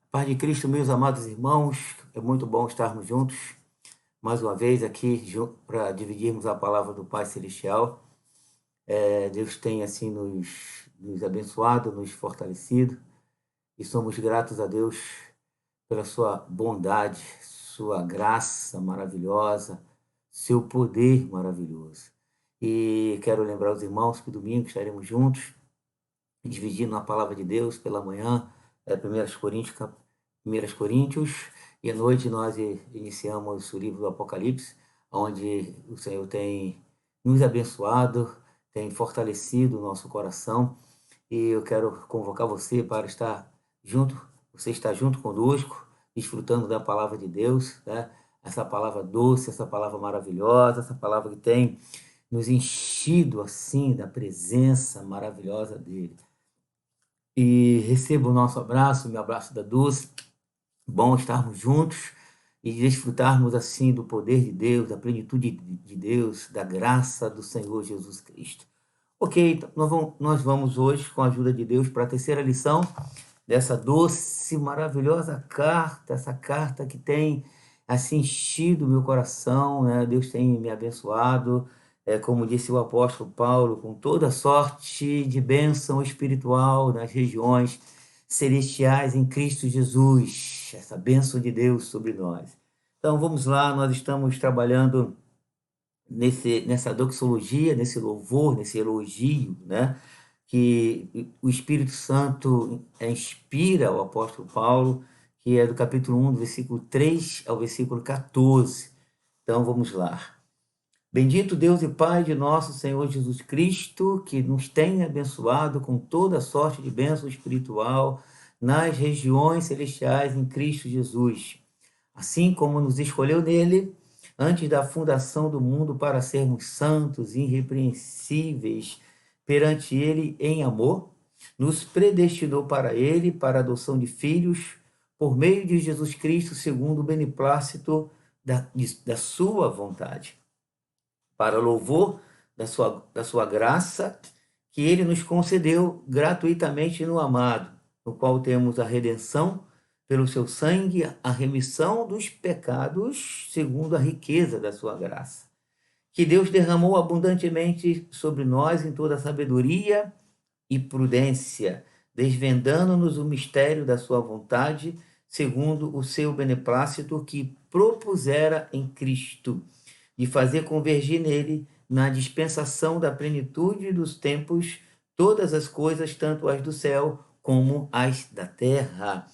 Paz de Cristo, meus amados irmãos, é muito bom estarmos juntos mais uma vez aqui para dividirmos a palavra do Pai Celestial. Deus tem assim nos abençoado, nos fortalecido e somos gratos a Deus pela sua bondade, sua graça maravilhosa, seu poder maravilhoso. E quero lembrar os irmãos que domingo estaremos juntos dividindo a palavra de Deus pela manhã, 1 Coríntios, 1 Coríntios, e à noite nós iniciamos o livro do Apocalipse, onde o Senhor tem nos abençoado, tem fortalecido o nosso coração, e eu quero convocar você para estar junto, você está junto conosco, desfrutando da palavra de Deus, né? Essa palavra doce, essa palavra maravilhosa, essa palavra que tem nos enchido assim da presença maravilhosa dele. E receba o nosso abraço, meu abraço da Dulce. Bom estarmos juntos e desfrutarmos assim do poder de Deus, da plenitude de Deus, da graça do Senhor Jesus Cristo. Ok, então nós vamos hoje, com a ajuda de Deus, para a terceira lição dessa doce, maravilhosa carta, essa carta que tem assim enchido o meu coração, né? Deus tem me abençoado, como disse o apóstolo Paulo, com toda sorte de bênção espiritual nas regiões celestiais em Cristo Jesus, essa bênção de Deus sobre nós. Então vamos lá, nós estamos trabalhando nessa doxologia, nesse louvor, nesse elogio, né? Que o Espírito Santo inspira o apóstolo Paulo, que é do capítulo 1, do versículo 3 ao versículo 14. Então vamos lá. Bendito Deus e Pai de nosso Senhor Jesus Cristo, que nos tem abençoado com toda sorte de bênção espiritual nas regiões celestiais em Cristo Jesus, assim como nos escolheu nele antes da fundação do mundo para sermos santos e irrepreensíveis perante ele em amor, nos predestinou para ele, para a adoção de filhos, por meio de Jesus Cristo, segundo o beneplácito da sua vontade, para louvor da sua graça, que ele nos concedeu gratuitamente no amado, no qual temos a redenção pelo seu sangue, a remissão dos pecados, segundo a riqueza da sua graça, que Deus derramou abundantemente sobre nós em toda sabedoria e prudência, desvendando-nos o mistério da sua vontade, segundo o seu beneplácito que propusera em Cristo, de fazer convergir nele, na dispensação da plenitude dos tempos, todas as coisas, tanto as do céu como as da terra.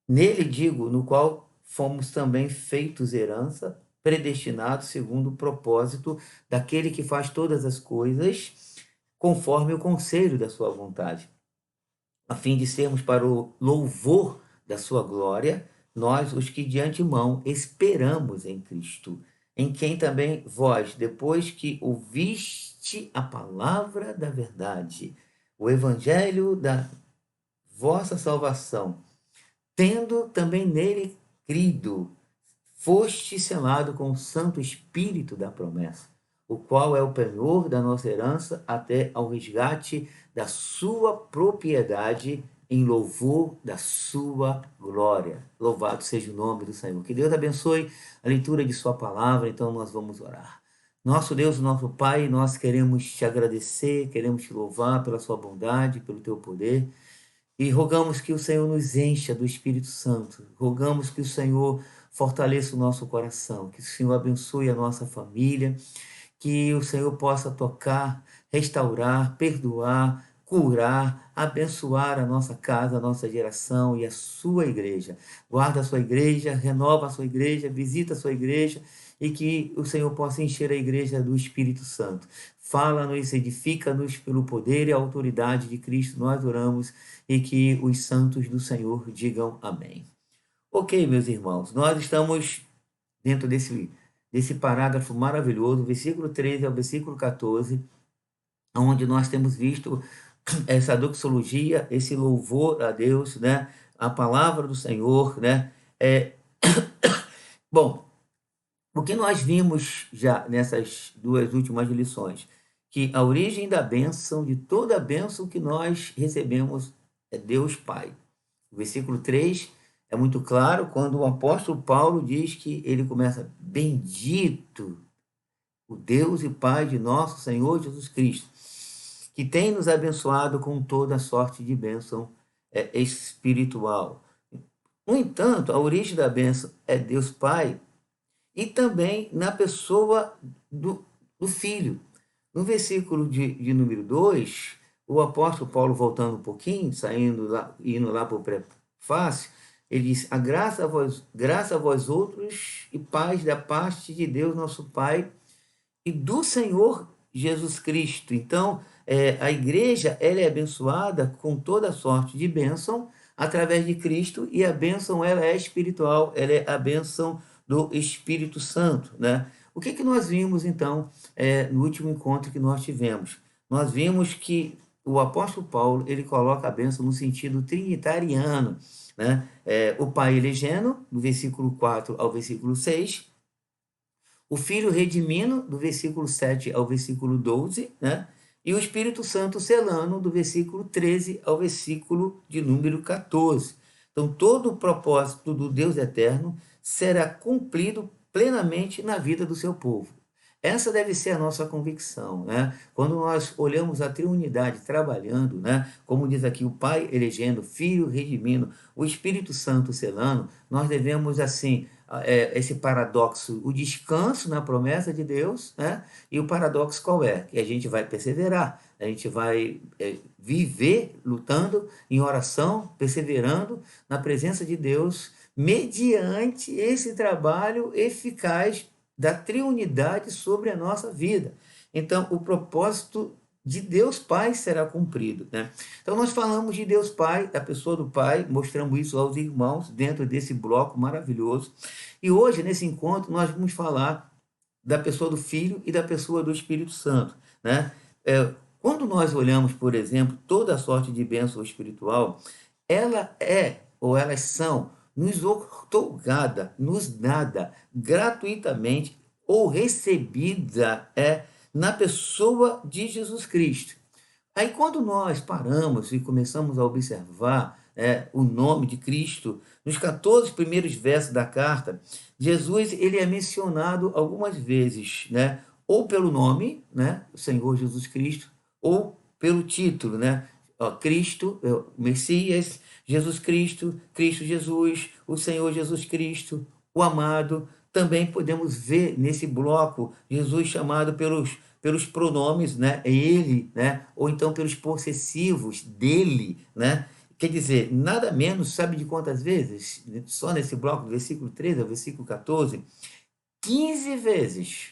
Nele, digo, no qual fomos também feitos herança, predestinados segundo o propósito daquele que faz todas as coisas, conforme o conselho da sua vontade, a fim de sermos para o louvor da sua glória, nós, os que de antemão esperamos em Cristo, em quem também vós, depois que ouviste a palavra da verdade, o evangelho da vossa salvação, tendo também nele crido, foste selado com o Santo Espírito da promessa, o qual é o penhor da nossa herança até ao resgate da sua propriedade, em louvor da sua glória. Louvado seja o nome do Senhor. Que Deus abençoe a leitura de sua palavra. Então nós vamos orar. Nosso Deus, nosso Pai, nós queremos te agradecer, queremos te louvar pela sua bondade, pelo teu poder. E rogamos que o Senhor nos encha do Espírito Santo. Rogamos que o Senhor fortaleça o nosso coração, que o Senhor abençoe a nossa família, que o Senhor possa tocar, restaurar, perdoar, curar, abençoar a nossa casa, a nossa geração e a sua igreja. Guarda a sua igreja, renova a sua igreja, visita a sua igreja e que o Senhor possa encher a igreja do Espírito Santo. Fala-nos, edifica-nos pelo poder e a autoridade de Cristo, nós oramos e que os santos do Senhor digam amém. Ok, meus irmãos, nós estamos dentro desse parágrafo maravilhoso, versículo 13 ao versículo 14, onde nós temos visto essa doxologia, esse louvor a Deus, né? A palavra do Senhor, né? Bom, o que nós vimos já nessas duas últimas lições? Que a origem da bênção, de toda a bênção que nós recebemos, é Deus Pai. O versículo 3 É muito claro quando o apóstolo Paulo diz que ele começa: bendito o Deus e Pai de nosso Senhor Jesus Cristo, que tem nos abençoado com toda sorte de bênção espiritual. No entanto, a origem da bênção é Deus Pai e também na pessoa do Filho. No versículo de número 2, o apóstolo Paulo, voltando um pouquinho, saindo lá, indo lá para o prefácio, ele diz: a graça a vós outros e paz da parte de Deus, nosso Pai, e do Senhor Jesus Cristo. Então, a igreja ela é abençoada com toda sorte de bênção através de Cristo, e a bênção ela é espiritual, ela é a bênção do Espírito Santo, né? O que nós vimos, então, no último encontro que nós tivemos? Nós vimos que o apóstolo Paulo ele coloca a bênção no sentido trinitariano, né? O Pai elegendo, do versículo 4 ao versículo 6, o Filho redimindo, do versículo 7 ao versículo 12, né? E o Espírito Santo selando, do versículo 13 ao versículo de número 14. Então, todo o propósito do Deus eterno será cumprido plenamente na vida do seu povo. Essa deve ser a nossa convicção, né? Quando nós olhamos a triunidade trabalhando, né? Como diz aqui, o Pai elegendo, o Filho redimindo, o Espírito Santo selando, nós devemos, assim, esse paradoxo, o descanso na promessa de Deus, né? E o paradoxo qual é? Que a gente vai perseverar, a gente vai viver lutando em oração, perseverando na presença de Deus, mediante esse trabalho eficaz da triunidade sobre a nossa vida. Então, o propósito de Deus Pai será cumprido, né? Então, nós falamos de Deus Pai, a pessoa do Pai, mostramos isso aos irmãos dentro desse bloco maravilhoso. E hoje, nesse encontro, nós vamos falar da pessoa do Filho e da pessoa do Espírito Santo, né? Quando nós olhamos, por exemplo, toda a sorte de bênção espiritual, ela é, ou elas são, nos outorgada, nos dada gratuitamente ou recebida na pessoa de Jesus Cristo. Aí, quando nós paramos e começamos a observar o nome de Cristo, nos 14 primeiros versos da carta, Jesus ele é mencionado algumas vezes, né? Ou pelo nome, né? O Senhor Jesus Cristo, ou pelo título, né? Cristo, o Messias, Jesus Cristo, Cristo Jesus, o Senhor Jesus Cristo, o amado. Também podemos ver nesse bloco Jesus chamado pelos pronomes, né? Ele, né? Ou então pelos possessivos dele, né? Quer dizer, nada menos, sabe de quantas vezes? Só nesse bloco, do versículo 13 ao versículo 14, 15 vezes.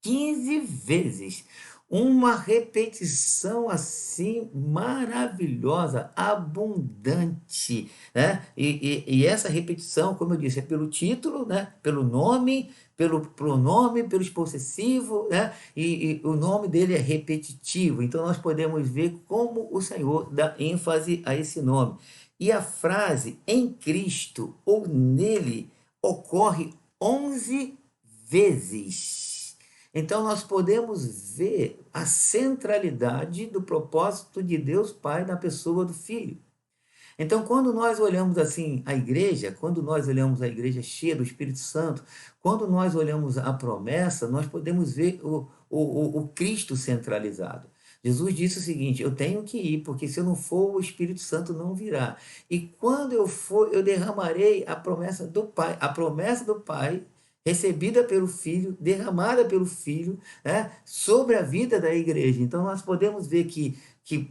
15 vezes. Uma repetição assim maravilhosa, abundante, né? E essa repetição, como eu disse, é pelo título, né? Pelo nome, pelo pronome, pelos possessivos, né? E o nome dele é repetitivo. Então nós podemos ver como o Senhor dá ênfase a esse nome. E a frase em Cristo ou nele ocorre 11 vezes. Então, nós podemos ver a centralidade do propósito de Deus Pai na pessoa do Filho. Então, quando nós olhamos assim a igreja, quando nós olhamos a igreja cheia do Espírito Santo, quando nós olhamos a promessa, nós podemos ver o Cristo centralizado. Jesus disse o seguinte: eu tenho que ir, porque se eu não for, o Espírito Santo não virá. E quando eu for, eu derramarei a promessa do Pai. A promessa do Pai recebida pelo Filho, derramada pelo Filho, né, sobre a vida da igreja. Então, nós podemos ver que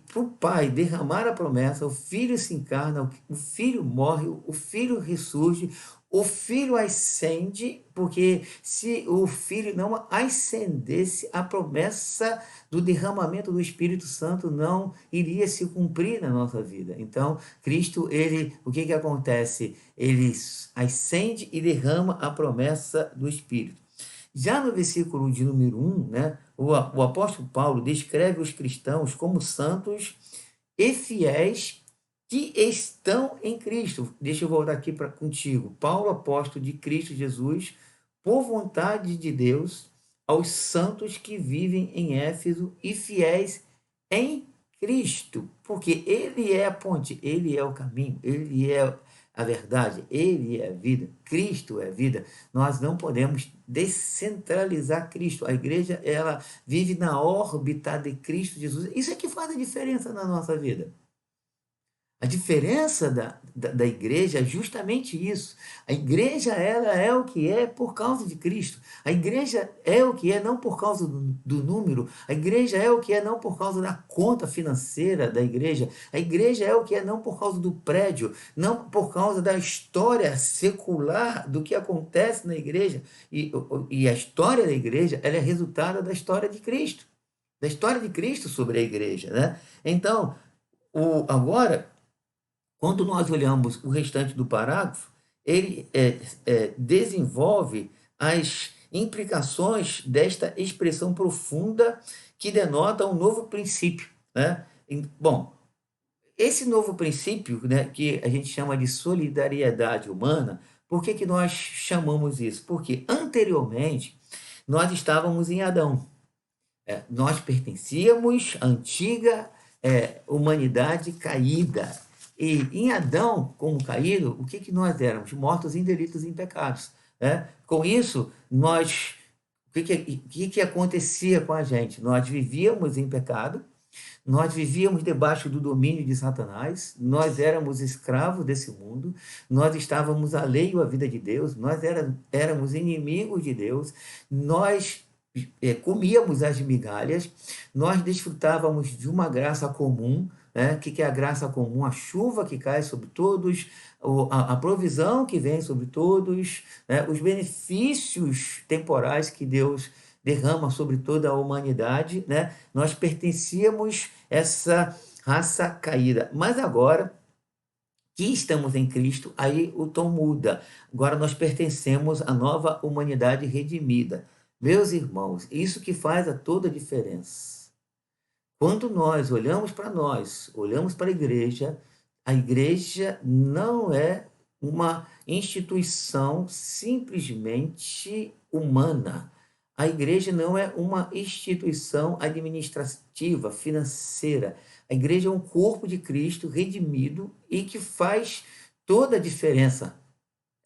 para o Pai derramar a promessa, o Filho se encarna, o Filho morre, o Filho ressurge, o Filho ascende, porque se o Filho não ascendesse, a promessa do derramamento do Espírito Santo não iria se cumprir na nossa vida. Então, Cristo, o que acontece? Ele ascende e derrama a promessa do Espírito. Já no versículo de número 1, né, o apóstolo Paulo descreve os cristãos como santos e fiéis que estão em Cristo. Deixa eu voltar aqui contigo. Paulo, apóstolo de Cristo Jesus, por vontade de Deus, aos santos que vivem em Éfeso e fiéis em Cristo, porque Ele é a ponte, Ele é o caminho, Ele é a verdade, Ele é a vida, Cristo é a vida. Nós não podemos descentralizar Cristo. A igreja, ela vive na órbita de Cristo Jesus. Isso é que faz a diferença na nossa vida. A diferença da igreja é justamente isso. A igreja, ela é o que é por causa de Cristo. A igreja é o que é não por causa do número. A igreja é o que é não por causa da conta financeira da igreja. A igreja é o que é não por causa do prédio, não por causa da história secular do que acontece na igreja. E a história da igreja, ela é resultado da história de Cristo. Da história de Cristo sobre a igreja, né? Então, agora, quando nós olhamos o restante do parágrafo, ele desenvolve as implicações desta expressão profunda que denota um novo princípio, né? Bom, esse novo princípio, né, que a gente chama de solidariedade humana, por que que nós chamamos isso? Porque anteriormente nós estávamos em Adão. Nós pertencíamos à antiga humanidade caída. E em Adão, como caído, o que que nós éramos? Mortos em delitos e em pecados. Né? Com isso, o que acontecia com a gente? Nós vivíamos em pecado, nós vivíamos debaixo do domínio de Satanás, nós éramos escravos desse mundo, nós estávamos alheio à vida de Deus, nós éramos inimigos de Deus, nós comíamos as migalhas, nós desfrutávamos de uma graça comum, né? O que é a graça comum? A chuva que cai sobre todos, a provisão que vem sobre todos, né? Os benefícios temporais que Deus derrama sobre toda a humanidade, né? Nós pertencíamos a essa raça caída, mas agora que estamos em Cristo, aí o tom muda. Agora nós pertencemos à nova humanidade redimida. Meus irmãos, isso que faz toda a diferença. Quando nós olhamos para nós, olhamos para a igreja não é uma instituição simplesmente humana. A igreja não é uma instituição administrativa, financeira. A igreja é um corpo de Cristo redimido e que faz toda a diferença.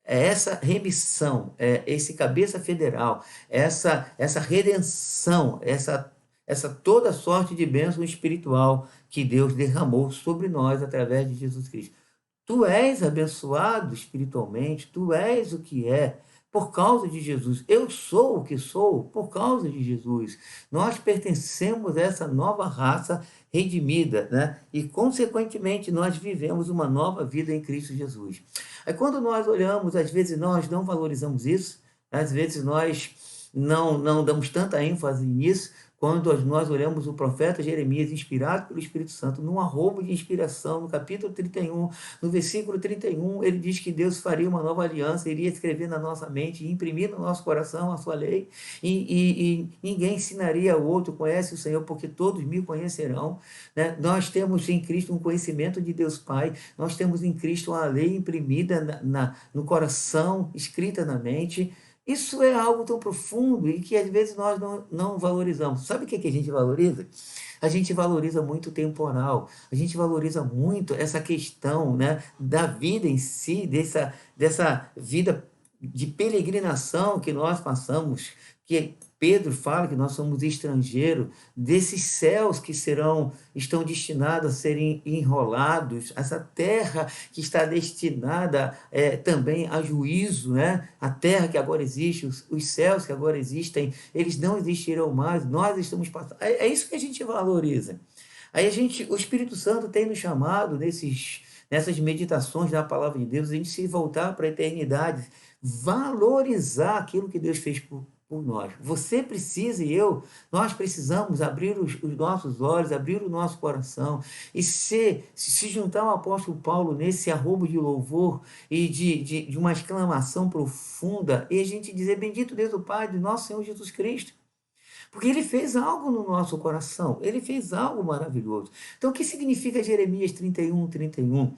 É essa remissão, é esse cabeça federal, essa redenção, essa toda sorte de bênção espiritual que Deus derramou sobre nós através de Jesus Cristo. Tu és abençoado espiritualmente, tu és o que é por causa de Jesus. Eu sou o que sou por causa de Jesus. Nós pertencemos a essa nova raça redimida, né? E, consequentemente, nós vivemos uma nova vida em Cristo Jesus. Aí, quando nós olhamos, às vezes nós não valorizamos isso, às vezes nós não damos tanta ênfase nisso, quando nós olhamos o profeta Jeremias, inspirado pelo Espírito Santo, num arrobo de inspiração, no capítulo 31, no versículo 31, ele diz que Deus faria uma nova aliança, iria escrever na nossa mente, imprimir no nosso coração a sua lei, e ninguém ensinaria ao outro, conhece o Senhor, porque todos me conhecerão. Né? Nós temos em Cristo um conhecimento de Deus Pai, nós temos em Cristo a lei imprimida no coração, escrita na mente. Isso é algo tão profundo e que às vezes nós não valorizamos. Sabe o que a gente valoriza? A gente valoriza muito o temporal, a gente valoriza muito essa questão, né, da vida em si, dessa vida de peregrinação que nós passamos, que Pedro fala que nós somos estrangeiros, desses céus que estão destinados a serem enrolados, essa terra que está destinada também a juízo, né? A terra que agora existe, os céus que agora existem, eles não existirão mais, nós estamos passando. É isso que a gente valoriza. Aí o Espírito Santo tem nos chamado nessas meditações da palavra de Deus, a gente se voltar para a eternidade, valorizar aquilo que Deus fez por nós. Você precisa nós precisamos abrir os nossos olhos, abrir o nosso coração e se juntar ao apóstolo Paulo nesse arrobo de louvor e de uma exclamação profunda e a gente dizer: bendito Deus o Pai de nosso Senhor Jesus Cristo. Porque ele fez algo no nosso coração, ele fez algo maravilhoso. Então, o que significa Jeremias 31, 31?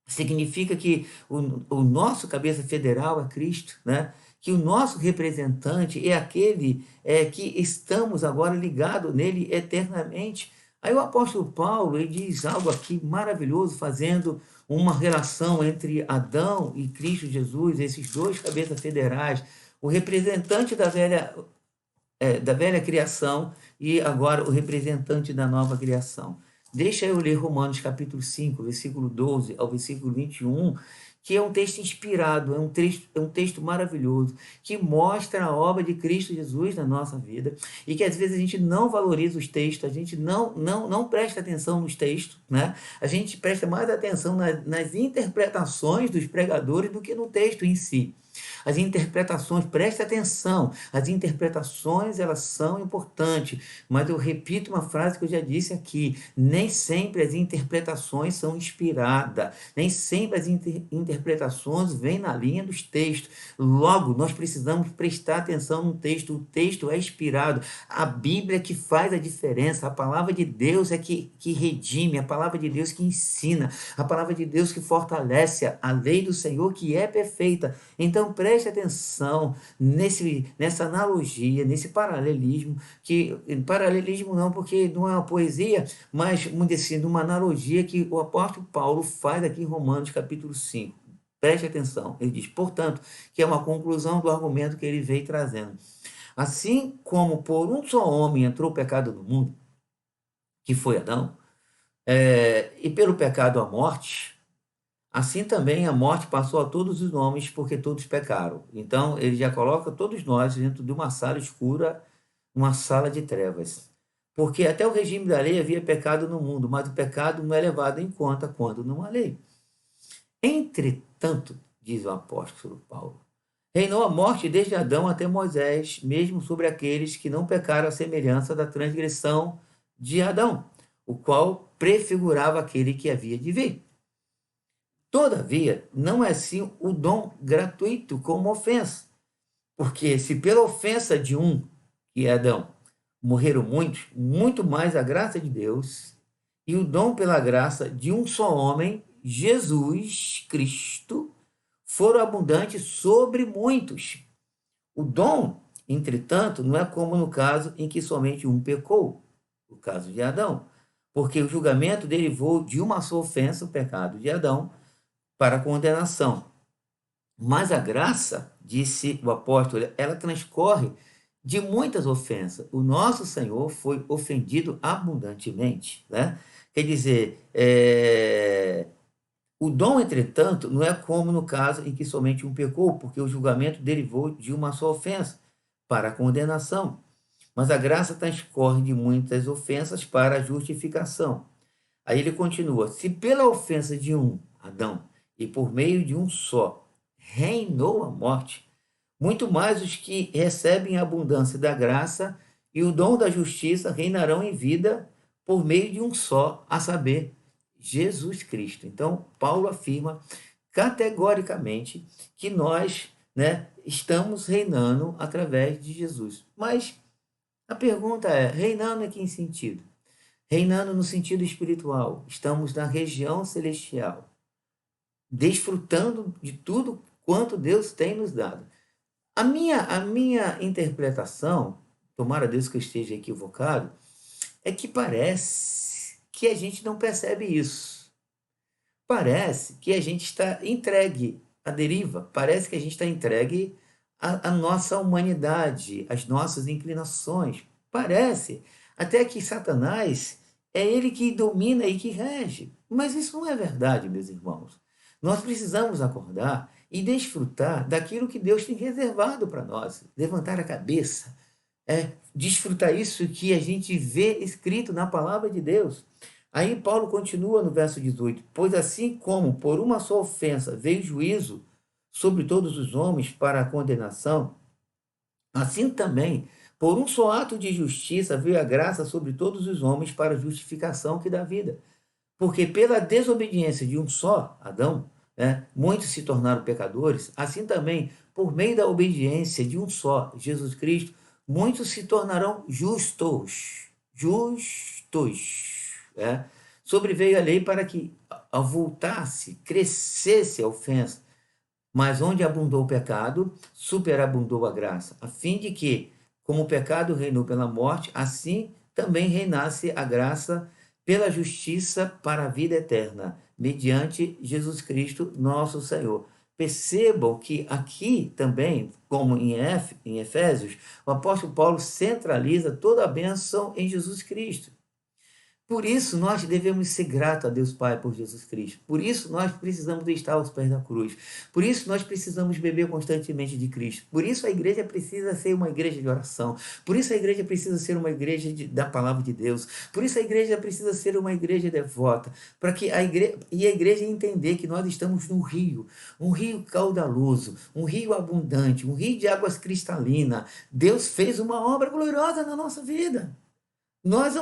Significa que o nosso cabeça federal é Cristo, né? Que o nosso representante é aquele que estamos agora ligados nele eternamente. Aí o apóstolo Paulo, ele diz algo aqui maravilhoso, fazendo uma relação entre Adão e Cristo Jesus, esses dois cabeças federais, o representante da velha criação e agora o representante da nova criação. Deixa eu ler Romanos capítulo 5, versículo 12 ao versículo 21, que é um texto inspirado, é um texto maravilhoso, que mostra a obra de Cristo Jesus na nossa vida, e que às vezes a gente não valoriza os textos, a gente não presta atenção nos textos, né? A gente presta mais atenção nas interpretações dos pregadores do que no texto em si. As interpretações, preste atenção, as interpretações elas são importantes, mas eu repito uma frase que eu já disse aqui, nem sempre as interpretações são inspiradas, nem sempre as interpretações vêm na linha dos textos. Logo, nós precisamos prestar atenção no texto, o texto é inspirado, a Bíblia é que faz a diferença, a palavra de Deus é que redime, a palavra de Deus que ensina, a palavra de Deus que fortalece, a lei do Senhor que é perfeita. Então, preste atenção nessa analogia, nesse paralelismo, que paralelismo não, porque não é uma poesia, mas, vamos dizer assim, numa analogia que o apóstolo Paulo faz aqui em Romanos capítulo 5. Preste atenção, ele diz, portanto, que é uma conclusão do argumento que ele veio trazendo. Assim como por um só homem entrou o pecado no mundo, que foi Adão, e pelo pecado a morte, assim também a morte passou a todos os homens, porque todos pecaram. Então, ele já coloca todos nós dentro de uma sala escura, uma sala de trevas. Porque até o regime da lei havia pecado no mundo, mas o pecado não é levado em conta quando não há lei. Entretanto, diz o apóstolo Paulo, reinou a morte desde Adão até Moisés, mesmo sobre aqueles que não pecaram à semelhança da transgressão de Adão, o qual prefigurava aquele que havia de vir. Todavia, não é assim o dom gratuito como ofensa, porque se pela ofensa de um, que é Adão, morreram muitos, muito mais a graça de Deus e o dom pela graça de um só homem, Jesus Cristo, foram abundantes sobre muitos. O dom, entretanto, não é como no caso em que somente um pecou, o caso de Adão, porque o julgamento derivou de uma só ofensa, o pecado de Adão, para a condenação. Mas a graça, disse o apóstolo, ela transcorre de muitas ofensas. O nosso Senhor foi ofendido abundantemente, né? Quer dizer, o dom, entretanto, não é como no caso em que somente um pecou, porque o julgamento derivou de uma só ofensa para a condenação. Mas a graça transcorre de muitas ofensas para a justificação. Aí ele continua: se pela ofensa de um, Adão, e por meio de um só, reinou a morte, muito mais os que recebem a abundância da graça e o dom da justiça reinarão em vida por meio de um só, a saber, Jesus Cristo. Então, Paulo afirma categoricamente que nós, né, estamos reinando através de Jesus. Mas a pergunta é: reinando em que sentido? Reinando no sentido espiritual. Estamos na região celestial, desfrutando de tudo quanto Deus tem nos dado. A minha interpretação, tomara Deus que eu esteja equivocado, é que parece que a gente não percebe isso. Parece que a gente está entregue à deriva, parece que a gente está entregue à nossa humanidade, às nossas inclinações. Parece até que Satanás é ele que domina e que rege. Mas isso não é verdade, meus irmãos. Nós precisamos acordar e desfrutar daquilo que Deus tem reservado para nós. Levantar a cabeça, desfrutar isso que a gente vê escrito na palavra de Deus. Aí Paulo continua no verso 18: pois assim como por uma só ofensa veio juízo sobre todos os homens para a condenação, assim também, por um só ato de justiça veio a graça sobre todos os homens para a justificação que dá vida. Porque pela desobediência de um só, Adão, muitos se tornaram pecadores, assim também, por meio da obediência de um só, Jesus Cristo, muitos se tornarão justos. Justos. Sobreveio a lei para que avultasse, crescesse a ofensa. Mas onde abundou o pecado, superabundou a graça, a fim de que, como o pecado reinou pela morte, assim também reinasse a graça pela justiça para a vida eterna, mediante Jesus Cristo, nosso Senhor. Percebam que aqui também, como em Efésios, o apóstolo Paulo centraliza toda a bênção em Jesus Cristo. Por isso, nós devemos ser gratos a Deus Pai por Jesus Cristo. Por isso, nós precisamos estar aos pés da cruz. Por isso, nós precisamos beber constantemente de Cristo. Por isso, a igreja precisa ser uma igreja de oração. Por isso, a igreja precisa ser uma igreja da palavra de Deus. Por isso, a igreja precisa ser uma igreja devota. Para que a igreja entender que nós estamos num rio, um rio caudaloso, um rio abundante, um rio de águas cristalinas. Deus fez uma obra gloriosa na nossa vida. Nós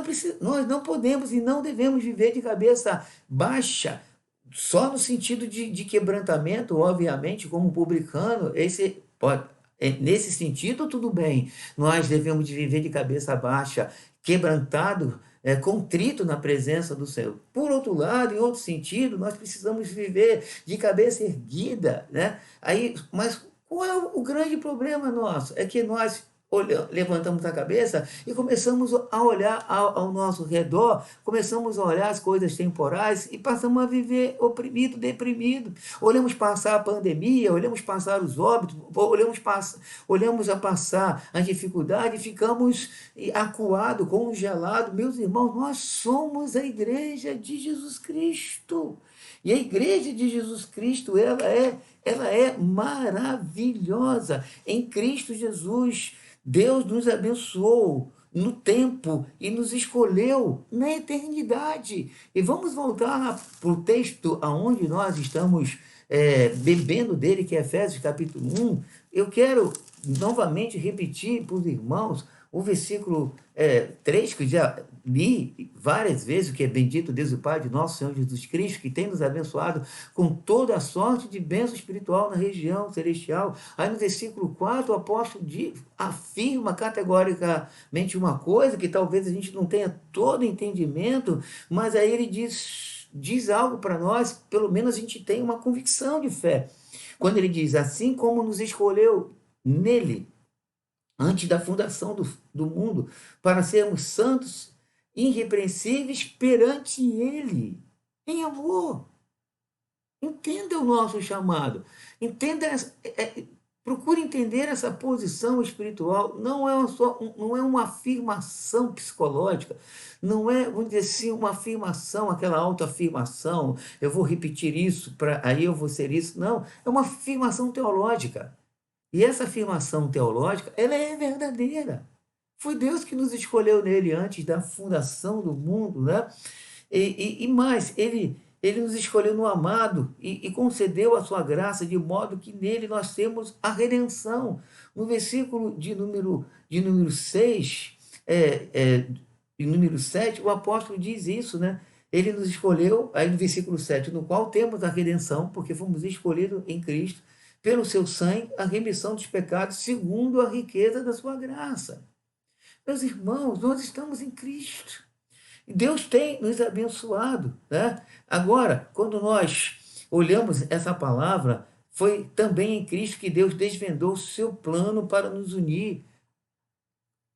não podemos e não devemos viver de cabeça baixa, só no sentido de quebrantamento, obviamente, como publicano, nesse sentido, tudo bem. Nós devemos de viver de cabeça baixa, quebrantado, contrito na presença do Senhor. Por outro lado, em outro sentido, nós precisamos viver de cabeça erguida, né? Mas qual é o grande problema nosso? É que nós levantamos a cabeça e começamos a olhar ao nosso redor, começamos a olhar as coisas temporais e passamos a viver oprimido, deprimido. Olhamos passar a pandemia, olhamos passar os óbitos, olhamos a passar a dificuldade e ficamos acuados, congelados. Meus irmãos, nós somos a igreja de Jesus Cristo. E a igreja de Jesus Cristo, ela é maravilhosa. Em Cristo Jesus, Deus nos abençoou no tempo e nos escolheu na eternidade. E vamos voltar para o texto aonde nós estamos bebendo dele, que é Efésios capítulo 1. Eu quero novamente repetir para os irmãos o versículo 3, que já li várias vezes, que é bendito Deus e Pai de nosso Senhor Jesus Cristo, que tem nos abençoado com toda a sorte de bênção espiritual na região celestial. Aí no versículo 4, o apóstolo afirma categoricamente uma coisa que talvez a gente não tenha todo entendimento, mas aí ele diz algo para nós, pelo menos a gente tem uma convicção de fé. Quando ele diz, assim como nos escolheu nele, antes da fundação do mundo, para sermos santos, irrepreensíveis perante Ele, em amor. Entenda o nosso chamado. Procure entender essa posição espiritual. Não é uma afirmação psicológica, não é, vamos dizer assim, uma afirmação, aquela autoafirmação, eu vou repetir isso, aí eu vou ser isso. Não, é uma afirmação teológica. E essa afirmação teológica, ela é verdadeira. Foi Deus que nos escolheu nele antes da fundação do mundo, né? E mais, ele nos escolheu no amado e concedeu a sua graça, de modo que nele nós temos a redenção. No versículo de número 6, e número 7, o apóstolo diz isso, né? Ele nos escolheu, aí no versículo 7, no qual temos a redenção, porque fomos escolhidos em Cristo, pelo seu sangue, a remissão dos pecados, segundo a riqueza da sua graça. Meus irmãos, nós estamos em Cristo. Deus tem nos abençoado, né? Agora, quando nós olhamos essa palavra, foi também em Cristo que Deus desvendou o seu plano para nos unir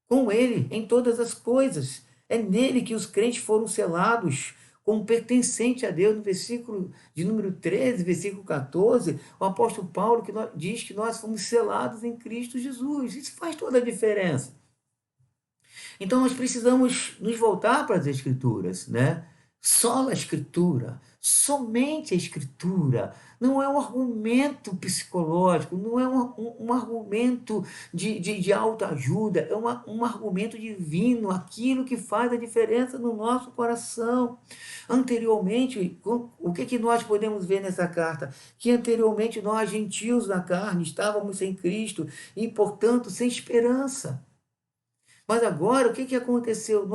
com Ele em todas as coisas. É nele que os crentes foram selados como pertencente a Deus. No versículo de número 13, versículo 14, o apóstolo Paulo diz que nós fomos selados em Cristo Jesus. Isso faz toda a diferença. Então nós precisamos nos voltar para as Escrituras, né? Só a Escritura, somente a Escritura. Não é um argumento psicológico, não é um argumento de autoajuda, é um argumento divino, aquilo que faz a diferença no nosso coração. Anteriormente, o que nós podemos ver nessa carta? Que anteriormente nós, gentios na carne, estávamos sem Cristo e, portanto, sem esperança. Mas agora, o que aconteceu?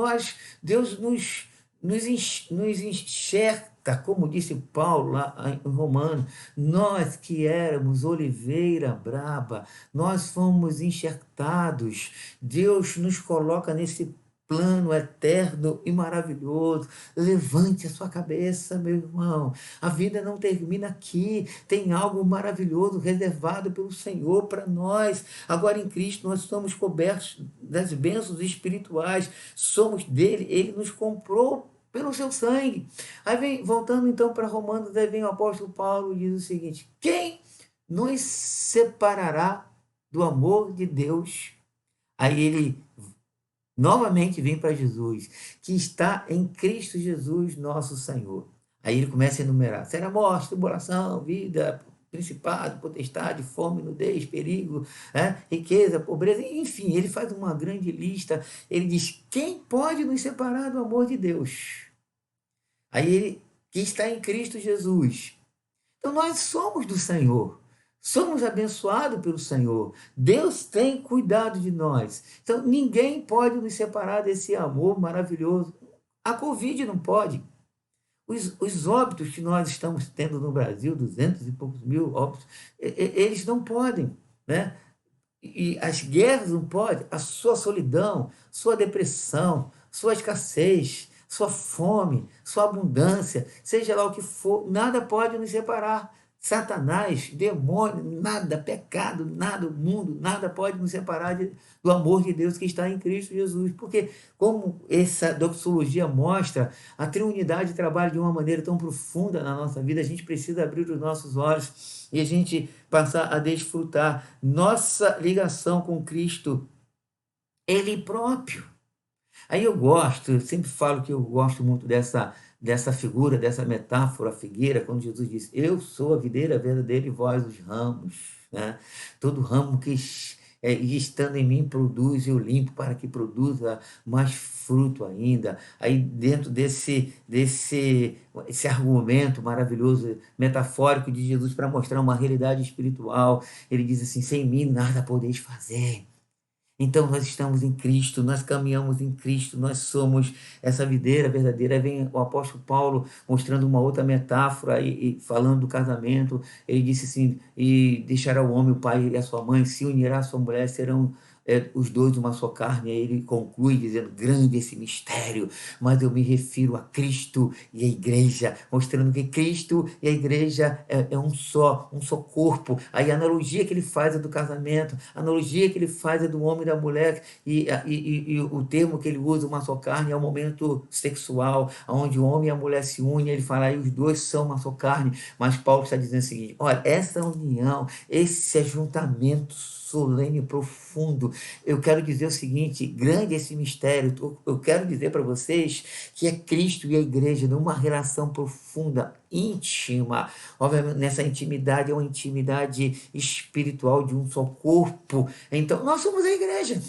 Deus nos enxerta, como disse Paulo lá em Romanos, nós que éramos oliveira braba, nós fomos enxertados. Deus nos coloca nesse plano eterno e maravilhoso. Levante a sua cabeça, meu irmão. A vida não termina aqui. Tem algo maravilhoso reservado pelo Senhor para nós. Agora em Cristo nós somos cobertos das bênçãos espirituais. Somos dele. Ele nos comprou pelo seu sangue. Aí vem, voltando então para Romanos, aí vem o apóstolo Paulo e diz o seguinte: quem nos separará do amor de Deus? Aí ele novamente vem para Jesus, que está em Cristo Jesus, nosso Senhor. Aí ele começa a enumerar: será morte, tribulação, vida, principado, potestade, fome, nudez, perigo, riqueza, pobreza, enfim, ele faz uma grande lista. Ele diz: quem pode nos separar do amor de Deus? Aí ele, que está em Cristo Jesus. Então nós somos do Senhor. Somos abençoados pelo Senhor. Deus tem cuidado de nós. Então ninguém pode nos separar desse amor maravilhoso. A Covid não pode. Os óbitos que nós estamos tendo no Brasil, 200 e poucos mil óbitos, eles não podem, né? E as guerras não podem, a sua solidão, sua depressão, sua escassez, sua fome, sua abundância, seja lá o que for, nada pode nos separar. Satanás, demônio, nada, pecado, nada, o mundo, nada pode nos separar do amor de Deus que está em Cristo Jesus. Porque, como essa doxologia mostra, a triunidade trabalha de uma maneira tão profunda na nossa vida, a gente precisa abrir os nossos olhos e a gente passar a desfrutar nossa ligação com Cristo, Ele próprio. Aí eu sempre falo que eu gosto muito dessa figura, dessa metáfora, a figueira, quando Jesus diz: eu sou a videira verdadeira e vós os ramos. Né? Todo ramo que estando em mim produz, eu limpo para que produza mais fruto ainda. Aí dentro esse argumento maravilhoso, metafórico de Jesus para mostrar uma realidade espiritual, ele diz assim: sem mim nada podeis fazer. Então nós estamos em Cristo, nós caminhamos em Cristo, nós somos essa videira verdadeira. Aí vem o apóstolo Paulo mostrando uma outra metáfora e falando do casamento. Ele disse assim: e deixará o homem, o pai e a sua mãe, se unirá à sua mulher, serão os dois uma só carne. Aí ele conclui dizendo: grande esse mistério, mas eu me refiro a Cristo e a igreja, mostrando que Cristo e a igreja é um só corpo. Aí a analogia que ele faz é do casamento, a analogia que ele faz é do homem e da mulher, e o termo que ele usa, uma só carne, é o momento sexual, onde o homem e a mulher se unem. Ele fala: aí os dois são uma só carne. Mas Paulo está dizendo o seguinte: olha, essa união, esse ajuntamento solene, profundo. Eu quero dizer o seguinte: grande esse mistério. Eu quero dizer para vocês que é Cristo e a igreja numa relação profunda, íntima. Obviamente, nessa intimidade é uma intimidade espiritual de um só corpo. Então, nós somos a igreja.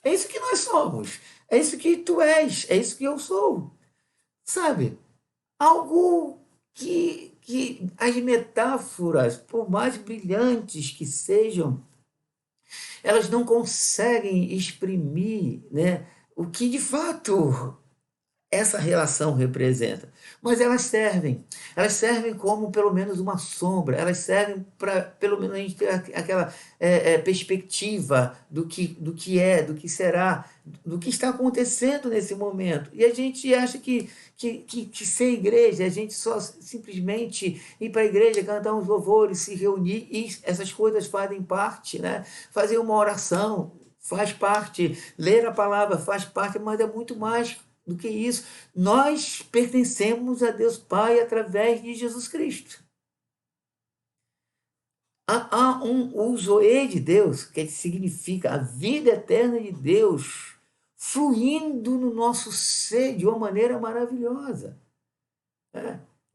É isso que nós somos. É isso que tu és. É isso que eu sou. Sabe? Algo que as metáforas, por mais brilhantes que sejam, elas não conseguem exprimir, né, o que de fato essa relação representa. Mas elas servem como pelo menos uma sombra, elas servem para pelo menos a gente ter aquela perspectiva do que é, do que será, do que está acontecendo nesse momento. E a gente acha que ser igreja, a gente só simplesmente ir para a igreja, cantar uns louvores, se reunir, e essas coisas fazem parte, né? Fazer uma oração faz parte, ler a palavra faz parte, mas é muito mais do que isso. Nós pertencemos a Deus Pai através de Jesus Cristo. Há o Zoe de Deus, que significa a vida eterna de Deus, fluindo no nosso ser de uma maneira maravilhosa.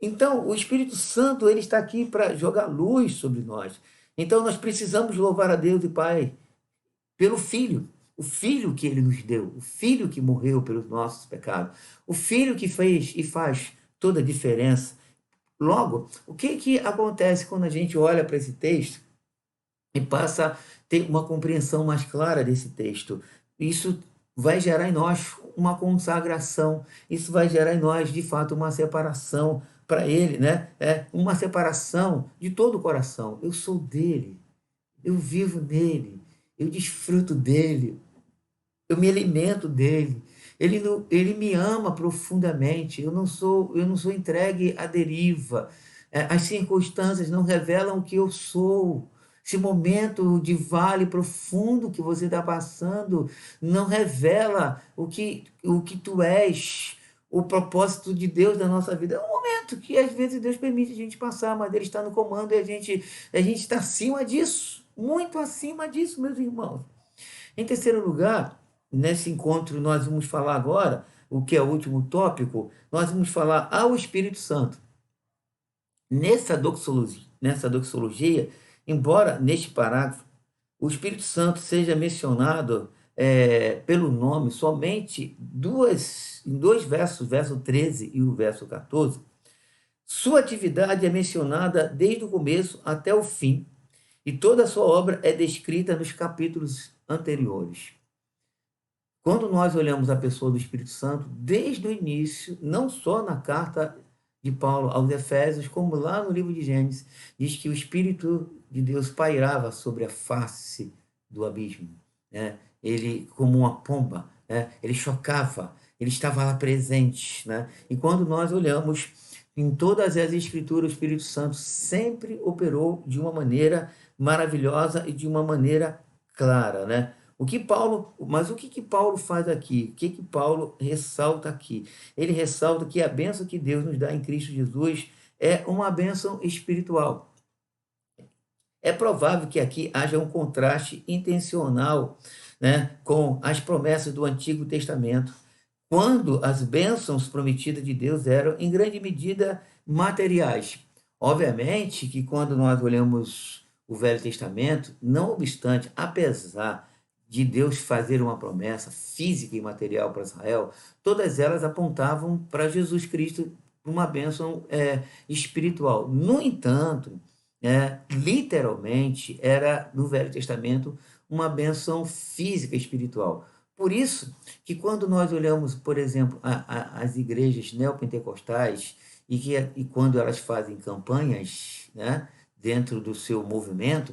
Então, o Espírito Santo ele está aqui para jogar luz sobre nós. Então, nós precisamos louvar a Deus e Pai pelo Filho. O Filho que Ele nos deu, o Filho que morreu pelos nossos pecados, o Filho que fez e faz toda a diferença. Logo, o que acontece quando a gente olha para esse texto e passa a ter uma compreensão mais clara desse texto? Isso vai gerar em nós uma consagração, isso vai gerar em nós, de fato, uma separação para Ele, né? Uma separação de todo o coração. Eu sou dele, eu vivo nele, eu desfruto dele. eu me alimento dele. Ele me ama profundamente. Eu não sou entregue à deriva. As circunstâncias não revelam o que eu sou. Esse momento de vale profundo que você está passando não revela o que tu és, o propósito de Deus na nossa vida. É um momento que às vezes Deus permite a gente passar, mas Ele está no comando e a gente está acima disso, muito acima disso, meus irmãos. Em terceiro lugar, nesse encontro, nós vamos falar agora, o que é o último tópico, nós vamos falar ao Espírito Santo. Nessa doxologia, embora neste parágrafo o Espírito Santo seja mencionado pelo nome somente em dois versos, o verso 13 e o verso 14, sua atividade é mencionada desde o começo até o fim, e toda a sua obra é descrita nos capítulos anteriores. Quando nós olhamos a pessoa do Espírito Santo, desde o início, não só na carta de Paulo aos Efésios, como lá no livro de Gênesis, diz que o Espírito de Deus pairava sobre a face do abismo, né? Ele, como uma pomba, né? Ele chocava, ele estava lá presente, né? E quando nós olhamos em todas as Escrituras, o Espírito Santo sempre operou de uma maneira maravilhosa e de uma maneira clara, né? Mas o que Paulo faz aqui? O que Paulo ressalta aqui? Ele ressalta que a bênção que Deus nos dá em Cristo Jesus é uma bênção espiritual. É provável que aqui haja um contraste intencional, né, com as promessas do Antigo Testamento, quando as bênçãos prometidas de Deus eram, em grande medida, materiais. Obviamente que quando nós olhamos o Velho Testamento, não obstante, apesar de Deus fazer uma promessa física e material para Israel, todas elas apontavam para Jesus Cristo, uma bênção espiritual. No entanto, literalmente, era no Velho Testamento uma bênção física espiritual. Por isso que quando nós olhamos, por exemplo, as igrejas neopentecostais e quando elas fazem campanhas, né, dentro do seu movimento,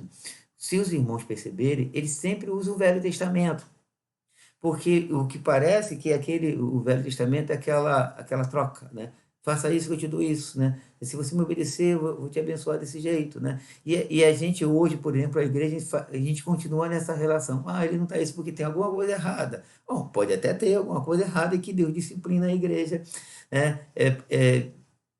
se os irmãos perceberem, eles sempre usam o Velho Testamento, porque o que parece que o Velho Testamento é aquela troca, né? Faça isso que eu te dou isso, né? E se você me obedecer, eu vou te abençoar desse jeito, né? E a gente hoje, por exemplo, a igreja, a gente continua nessa relação. Ah, ele não está isso porque tem alguma coisa errada. Bom, pode até ter alguma coisa errada e que Deus disciplina a igreja, né?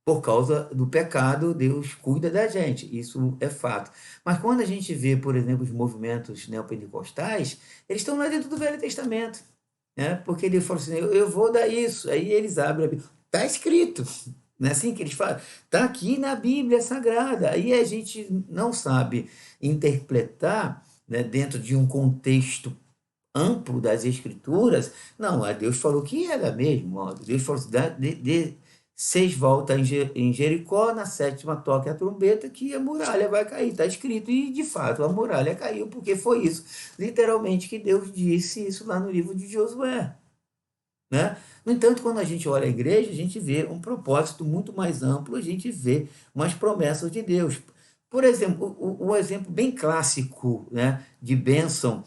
Por causa do pecado, Deus cuida da gente, isso é fato. Mas quando a gente vê, por exemplo, os movimentos neopentecostais, eles estão lá dentro do Velho Testamento, né? Porque Deus fala assim, eu vou dar isso. Aí eles abrem a Bíblia. Está escrito, não é assim que eles falam? Está aqui na Bíblia Sagrada. Aí a gente não sabe interpretar, né, dentro de um contexto amplo das Escrituras. Não, Deus falou que era mesmo. Ó, Deus falou assim, seis voltas em Jericó, na sétima toque a trombeta, que a muralha vai cair. Está escrito, e de fato a muralha caiu, porque foi isso, literalmente, que Deus disse isso lá no livro de Josué, né? No entanto, quando a gente olha a igreja, a gente vê um propósito muito mais amplo, a gente vê umas promessas de Deus. Por exemplo, o exemplo bem clássico, né, de bênção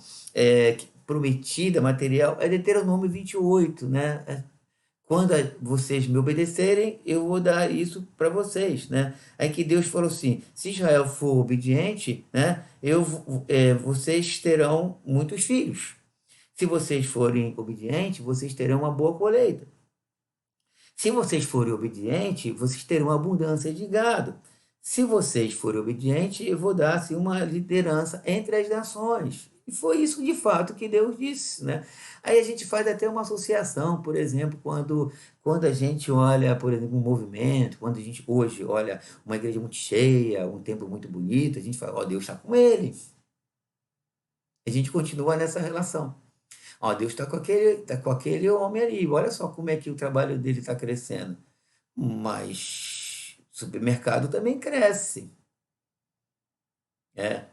prometida, material, é Deuteronômio 28, né? Quando vocês me obedecerem, eu vou dar isso para vocês, né? Aí que Deus falou assim, se Israel for obediente, né, vocês terão muitos filhos. Se vocês forem obedientes, vocês terão uma boa colheita. Se vocês forem obedientes, vocês terão abundância de gado. Se vocês forem obedientes, eu vou dar assim, uma liderança entre as nações. E foi isso de fato que Deus disse, né? Aí a gente faz até uma associação, por exemplo, quando a gente olha, por exemplo, um movimento, quando a gente hoje olha uma igreja muito cheia, um templo muito bonito, a gente fala, ó, Deus está com ele. A gente continua nessa relação. Ó, Deus está com aquele homem ali. Olha só como é que o trabalho dele está crescendo. Mas supermercado também cresce.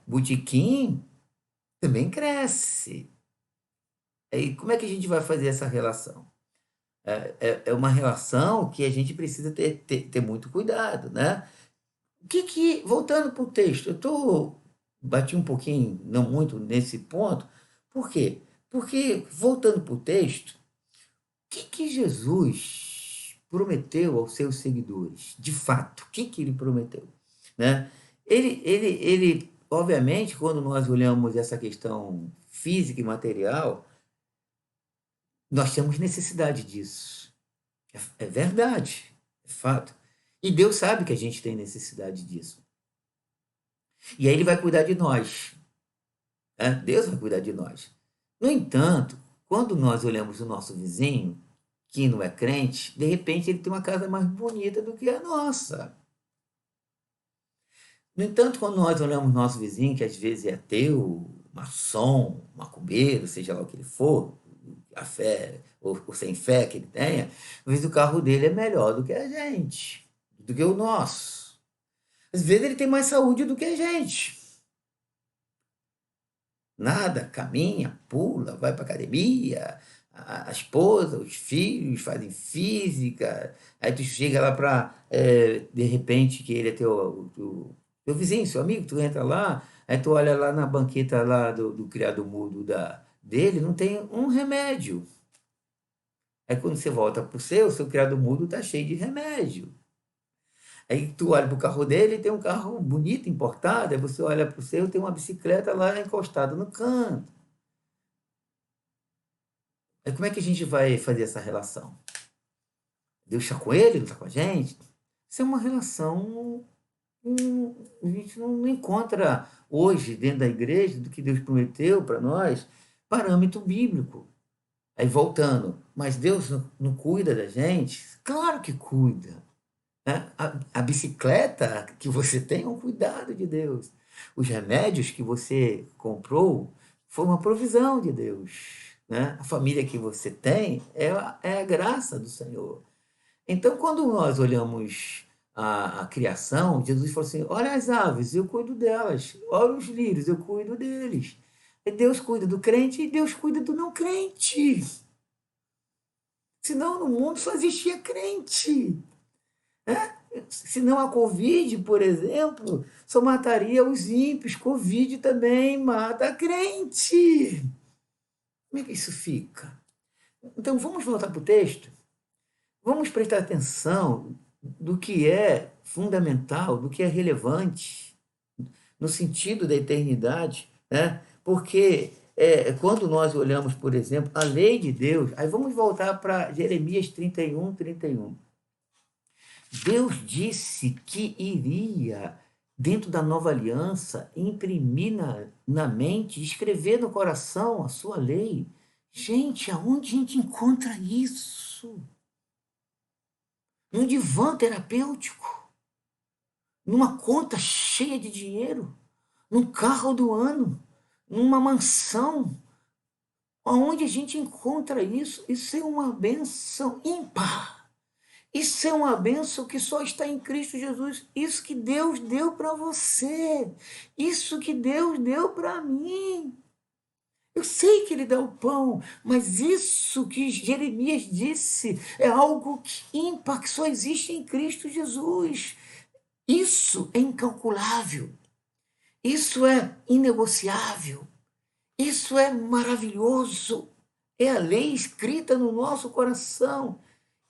Botequim também cresce. E como é que a gente vai fazer essa relação? É uma relação que a gente precisa ter muito cuidado, né? Voltando para o texto, bati um pouquinho, não muito nesse ponto, por quê? Porque, voltando para o texto, o que Jesus prometeu aos seus seguidores? De fato, o que ele prometeu? Né? Obviamente, quando nós olhamos essa questão física e material, nós temos necessidade disso. É verdade, é fato. E Deus sabe que a gente tem necessidade disso. E aí ele vai cuidar de nós. Né? Deus vai cuidar de nós. No entanto, quando nós olhamos o nosso vizinho, que não é crente, de repente ele tem uma casa mais bonita do que a nossa. No entanto, quando nós olhamos o nosso vizinho, que às vezes é ateu, maçom, macumbeiro, seja lá o que ele for, a fé ou sem fé que ele tenha, às vezes o carro dele é melhor do que a gente, do que o nosso. Às vezes ele tem mais saúde do que a gente. Nada, caminha, pula, vai para academia, a esposa, os filhos fazem física, aí tu chega lá para, de repente, que ele é teu vizinho, seu amigo, tu entra lá, aí tu olha lá na banqueta lá do criado mudo dele, não tem um remédio. Aí quando você volta para o seu criado mudo está cheio de remédio. Aí tu olha para o carro dele, tem um carro bonito, importado, aí você olha para o seu, tem uma bicicleta lá encostada no canto. Aí como é que a gente vai fazer essa relação? Deus está com ele, não está com a gente? Isso é uma relação. A gente não encontra hoje, dentro da igreja, do que Deus prometeu para nós, parâmetro bíblico. Aí voltando, mas Deus não cuida da gente? Claro que cuida. Né? A bicicleta que você tem é um cuidado de Deus. Os remédios que você comprou foi uma provisão de Deus. Né? A família que você tem é a graça do Senhor. Então, quando nós olhamos a criação, Jesus falou assim: olha as aves, eu cuido delas. Olha os lírios, eu cuido deles. E Deus cuida do crente e Deus cuida do não crente. Senão no mundo só existia crente. Né? Senão a Covid, por exemplo, só mataria os ímpios. Covid também mata crente. Como é que isso fica? Então vamos voltar para o texto? Vamos prestar atenção do que é fundamental, do que é relevante, no sentido da eternidade, né? Porque quando nós olhamos, por exemplo, a lei de Deus, aí vamos voltar para Jeremias 31. Deus disse que iria, dentro da nova aliança, imprimir na mente, escrever no coração a sua lei. Gente, aonde a gente encontra isso? Num divã terapêutico, numa conta cheia de dinheiro, num carro do ano, numa mansão. Aonde a gente encontra isso? Isso é uma bênção ímpar. Isso é uma bênção que só está em Cristo Jesus. Isso que Deus deu para você. Isso que Deus deu para mim. Eu sei que ele dá o pão, mas isso que Jeremias disse é algo ímpar, que só existe em Cristo Jesus. Isso é incalculável. Isso é inegociável. Isso é maravilhoso. É a lei escrita no nosso coração.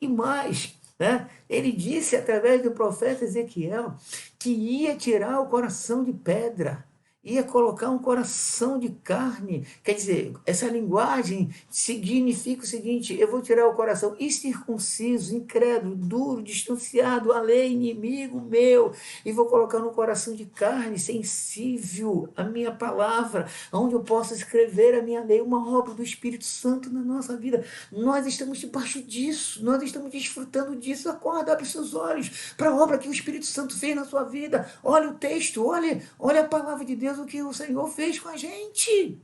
E mais, né? Ele disse através do profeta Ezequiel que ia tirar o coração de pedra, ia colocar um coração de carne. Quer dizer, essa linguagem significa o seguinte: eu vou tirar o coração incircunciso, incrédulo, duro, distanciado, a lei, inimigo meu, e vou colocar no coração de carne, sensível à minha palavra, onde eu possa escrever a minha lei, uma obra do Espírito Santo na nossa vida. Nós estamos debaixo disso, nós estamos desfrutando disso. Acorda, abre seus olhos para a obra que o Espírito Santo fez na sua vida. Olha o texto, olha a palavra de Deus, o que o Senhor fez com a gente.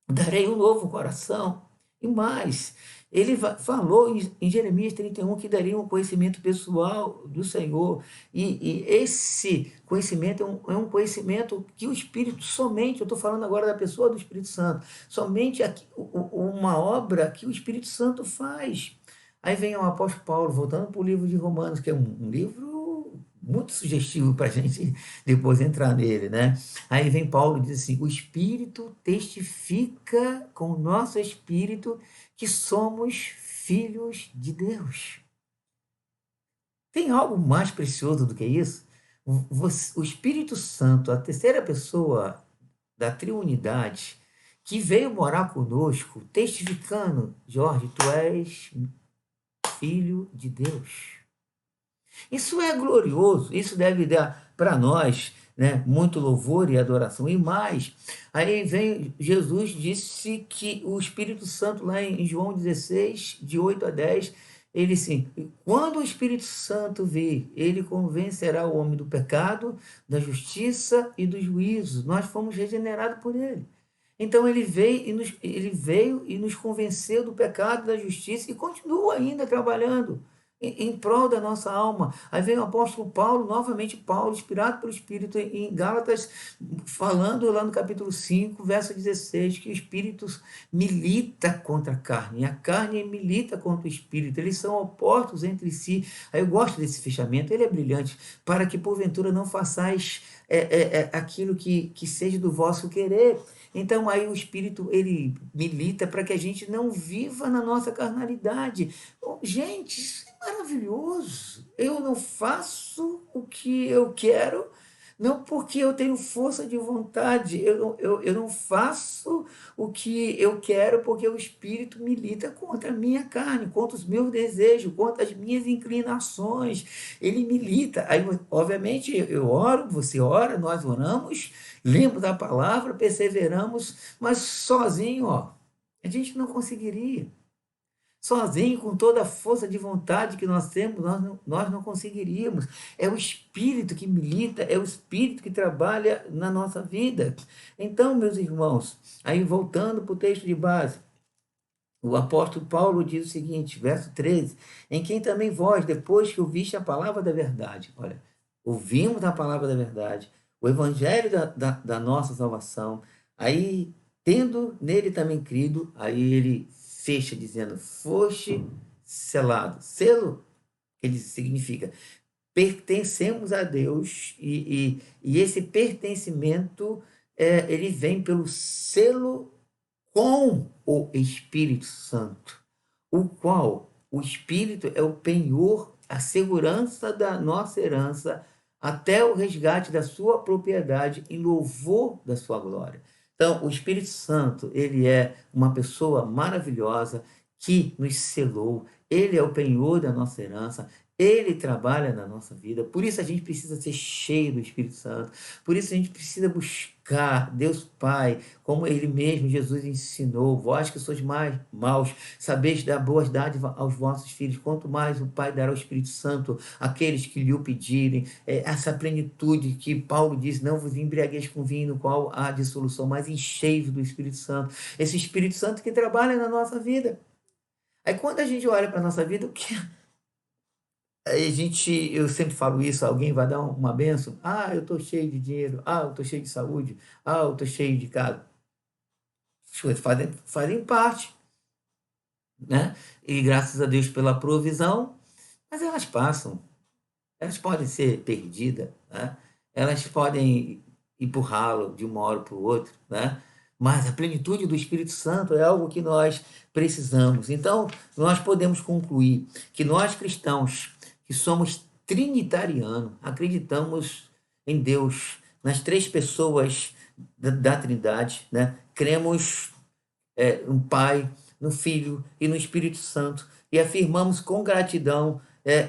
Darei um novo coração. E mais, ele falou em Jeremias 31 que daria um conhecimento pessoal do Senhor. E esse conhecimento é um conhecimento que o Espírito somente, eu estou falando agora da pessoa do Espírito Santo, somente uma obra que o Espírito Santo faz. Aí vem o apóstolo Paulo, voltando para o livro de Romanos, que é um livro muito sugestivo para a gente depois entrar nele, né? Aí vem Paulo e diz assim: o Espírito testifica com o nosso espírito que somos filhos de Deus. Tem algo mais precioso do que isso? O Espírito Santo, a terceira pessoa da triunidade, que veio morar conosco, testificando: Jorge, tu és filho de Deus. Isso é glorioso, isso deve dar para nós, né, muito louvor e adoração. E mais, aí vem, Jesus disse que o Espírito Santo, lá em João 16, de 8 a 10, ele sim, quando o Espírito Santo vir, ele convencerá o homem do pecado, da justiça e do juízo. Nós fomos regenerados por ele. Então ele veio e nos convenceu do pecado, da justiça e continua ainda trabalhando em prol da nossa alma. Aí vem o apóstolo Paulo, novamente Paulo, inspirado pelo Espírito, em Gálatas, falando lá no capítulo 5, verso 16, que o Espírito milita contra a carne milita contra o Espírito, eles são opostos entre si. Aí eu gosto desse fechamento, ele é brilhante, para que porventura não façais aquilo que seja do vosso querer. Então aí o Espírito ele milita para que a gente não viva na nossa carnalidade. Gente, isso é maravilhoso. Eu não faço o que eu quero, não porque eu tenho força de vontade. Eu não faço o que eu quero porque o Espírito milita contra a minha carne, contra os meus desejos, contra as minhas inclinações. Ele milita. Aí, obviamente, eu oro, você ora, nós oramos, lemos da palavra, perseveramos, mas sozinho, ó, a gente não conseguiria. Sozinho, com toda a força de vontade que nós temos, nós não conseguiríamos. É o Espírito que milita, é o Espírito que trabalha na nossa vida. Então, meus irmãos, aí voltando para o texto de base, o apóstolo Paulo diz o seguinte, verso 13: em quem também vós, depois que ouviste a palavra da verdade, olha, ouvimos a palavra da verdade, o evangelho da nossa salvação, aí, tendo nele também crido, aí ele fecha dizendo: foste selado. Selo, ele significa pertencemos a Deus, e esse pertencimento, ele vem pelo selo com o Espírito Santo, o qual o Espírito é o penhor, a segurança da nossa herança, até o resgate da sua propriedade em louvor da sua glória. Então, o Espírito Santo, ele é uma pessoa maravilhosa que nos selou, ele é o penhor da nossa herança, ele trabalha na nossa vida, por isso a gente precisa ser cheio do Espírito Santo, por isso a gente precisa buscar Deus Pai, como ele mesmo, Jesus, ensinou: vós que sois mais maus, sabeis dar boas dádivas aos vossos filhos, quanto mais o Pai dará o Espírito Santo àqueles que lhe o pedirem. Essa plenitude que Paulo diz: não vos embriagueis com vinho, no qual há dissolução, mas enchei-vos do Espírito Santo. Esse Espírito Santo que trabalha na nossa vida. Aí quando a gente olha para a nossa vida, o que eu sempre falo isso: alguém vai dar uma bênção, eu estou cheio de dinheiro, eu estou cheio de saúde, eu estou cheio de casa. As coisas fazem parte, né? E graças a Deus pela provisão, mas elas passam, elas podem ser perdidas, né? Elas podem empurrá-lo de uma hora para o outro, né? Mas a plenitude do Espírito Santo é algo que nós precisamos. Então, nós podemos concluir que nós cristãos, que somos trinitarianos, acreditamos em Deus, nas três pessoas da Trindade, né? Cremos no Pai, no Filho e no Espírito Santo, e afirmamos com gratidão